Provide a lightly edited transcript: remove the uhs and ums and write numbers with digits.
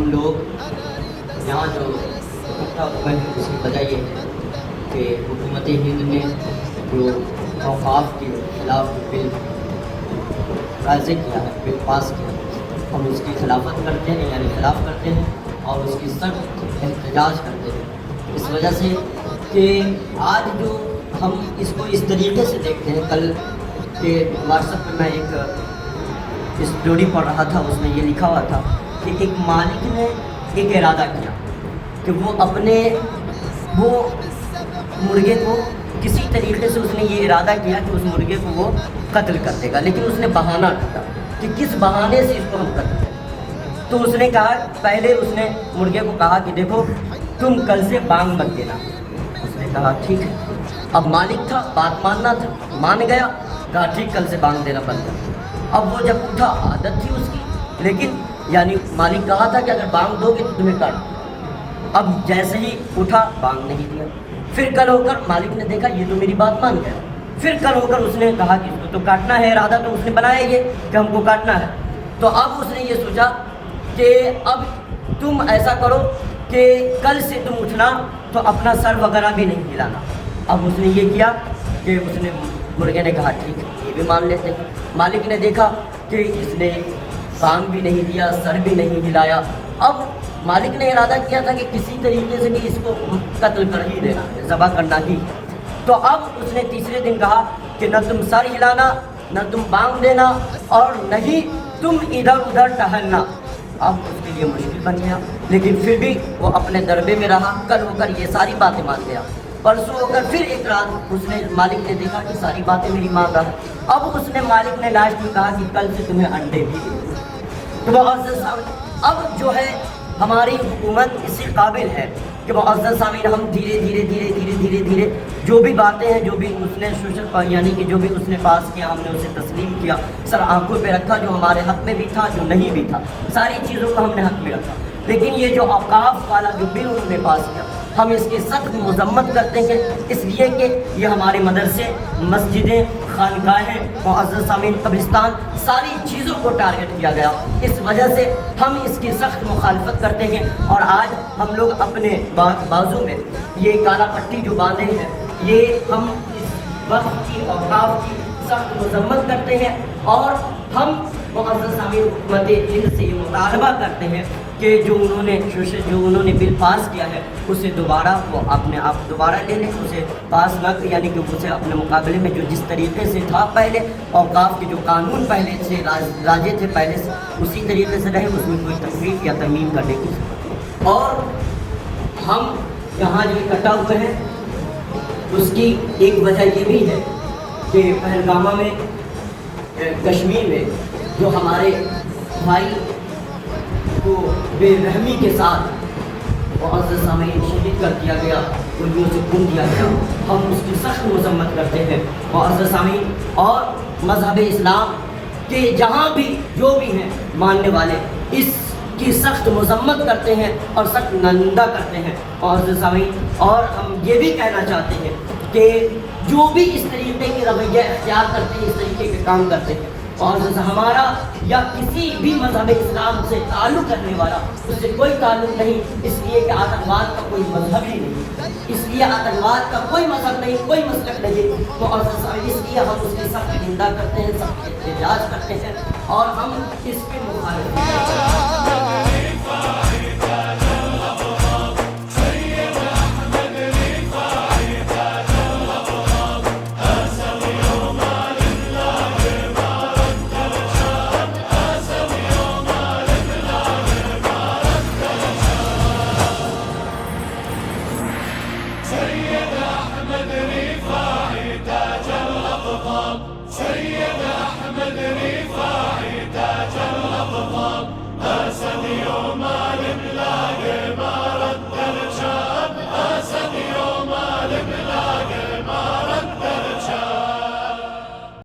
ہم لوگ یہاں جو اکٹھا ہوئے ہیں اس کی وجہ یہ ہے کہ حکومت ہند نے جو اوقاف کے خلاف بل واضح کیا ہے، بل پاس کیا ہے، ہم اس کی خلافت کرتے ہیں، یعنی خلاف کرتے ہیں اور اس کی سخت احتجاج کرتے ہیں، اس وجہ سے کہ آج جو ہم اس کو اس طریقے سے دیکھتے ہیں. کل کے واٹس ایپ پہ میں ایک اسٹوری پڑھ رہا تھا، اس میں یہ لکھا ہوا تھا کہ ایک مالک نے ایک ارادہ کیا کہ وہ مرغے کو کسی طریقے سے اس نے یہ ارادہ کیا کہ اس مرغے کو وہ قتل کر دے گا، لیکن اس نے بہانہ ڈھونڈا کہ کس بہانے سے اس کو ہم قتل کریں. تو اس نے کہا، پہلے اس نے مرغے کو کہا کہ دیکھو تم کل سے بانگ مت دینا. اس نے کہا ٹھیک ہے. اب مالک تھا، بات ماننا تھا، مان گیا، کہا ٹھیک کل سے بانگ دینا بند کر. اب وہ جب اٹھا، عادت تھی اس کی، لیکن یعنی مالک کہا تھا کہ اگر بانگ دو گے تو تمہیں کاٹ دوں. اب جیسے ہی اٹھا بانگ نہیں دیا. پھر کل ہو کر مالک نے دیکھا یہ تو میری بات مان گیا. پھر کل ہو کر اس نے کہا کہ اس کو تو کاٹنا ہے، ارادہ تو اس نے بنایا یہ کہ ہم کو کاٹنا ہے. تو اب اس نے یہ سوچا کہ اب تم ایسا کرو کہ کل سے تم اٹھنا تو اپنا سر وغیرہ بھی نہیں ہلانا. اب اس نے یہ کیا کہ اس نے مرغے نے کہا ٹھیک ہے یہ بھی مان لیتے ہیں. مالک نے دیکھا کہ اس نے بانگ بھی نہیں دیا، سر بھی نہیں ہلایا. اب مالک نے ارادہ کیا تھا کہ کسی طریقے سے بھی اس کو قتل کر ہی دینا ہے، ذبح کرنا ہی. تو اب اس نے تیسرے دن کہا کہ نہ تم سر ہلانا، نہ تم بانگ دینا، اور نہ ہی تم ادھر ادھر ٹہلنا. اب اس کے لیے مشکل بن گیا، لیکن پھر بھی وہ اپنے دربے میں رہا. کل ہو کر یہ ساری باتیں مان گیا. پرسوں ہو کر پھر ایک رات اس نے مالک نے دیکھا کہ ساری باتیں میری مان رہا ہے. اب اس نے مالک نے لاسٹ میں کہا کہ کل سے تمہیں انڈے بھی دے. تو معزز سامعین، اب جو ہے ہماری حکومت اسی قابل ہے کہ معزز سامعین ہم دھیرے دھیرے دھیرے دھیرے دھیرے دھیرے جو بھی باتیں ہیں، جو بھی اس نے سوشل یعنی کہ جو بھی اس نے پاس کیا، ہم نے اسے تسلیم کیا، سر آنکھوں پہ رکھا، جو ہمارے حق میں بھی تھا جو نہیں بھی تھا، ساری چیزوں کو ہم نے حق میں رکھا. لیکن یہ جو اوقاف والا جو بل انہوں نے پاس کیا، ہم اس کی سخت مذمت کرتے ہیں، اس لیے کہ یہ ہمارے مدرسے، مسجدیں، خانقاہیں، معزز سامعین قبرستان، ساری چیزوں کو ٹارگٹ کیا گیا. اس وجہ سے ہم اس کی سخت مخالفت کرتے ہیں. اور آج ہم لوگ اپنے بازو میں یہ کالا پٹی جو باندھے ہیں، یہ ہم اس وقت کی اوقاف کی سخت مذمت کرتے ہیں. اور ہم معزز سامعین حکومت ہند سے یہ مطالبہ کرتے ہیں کہ جو انہوں نے بل پاس کیا ہے اسے دوبارہ وہ اپنے آپ دوبارہ لے لیں، اسے پاس نہ یعنی کہ اسے اپنے مقابلے میں جو جس طریقے سے تھا پہلے، اوقاف کے جو قانون پہلے سے راجے تھے پہلے سے، اسی طریقے سے رہے، اس میں کوئی تخفیف یا ترمیم کرنے کی. اور ہم یہاں جو اکٹھا ہوئے ہیں اس کی ایک وجہ یہ بھی ہے کہ پہلگامہ میں، کشمیر میں جو ہمارے بھائی کو بے رحمی کے ساتھ معزز سامعین شہید کر دیا گیا، گولیوں سے خون دیا گیا، ہم اس کی سخت مذمت کرتے ہیں معزز سامعین. اور مذہب اسلام کے جہاں بھی جو بھی ہیں ماننے والے اس کی سخت مذمت کرتے ہیں اور سخت نندہ کرتے ہیں معزز سامعین. اور ہم یہ بھی کہنا چاہتے ہیں کہ جو بھی اس طریقے کے رویہ اختیار کرتے ہیں، اس طریقے کے کام کرتے ہیں، اور ہمارا یا کسی بھی مذہب اسلام سے تعلق رکھنے والا اس سے کوئی تعلق نہیں، اس لیے کہ آتنکواد کا کوئی مذہب ہی نہیں، اس لیے آتنکواد کا کوئی مذہب نہیں، کوئی مسلک نہیں. تو اس لیے ہم اس کی سخت نندا کرتے ہیں، سخت احتجاج کرتے ہیں، اور ہم اس کے مخالف ہیں. سيد أحمد رفاعي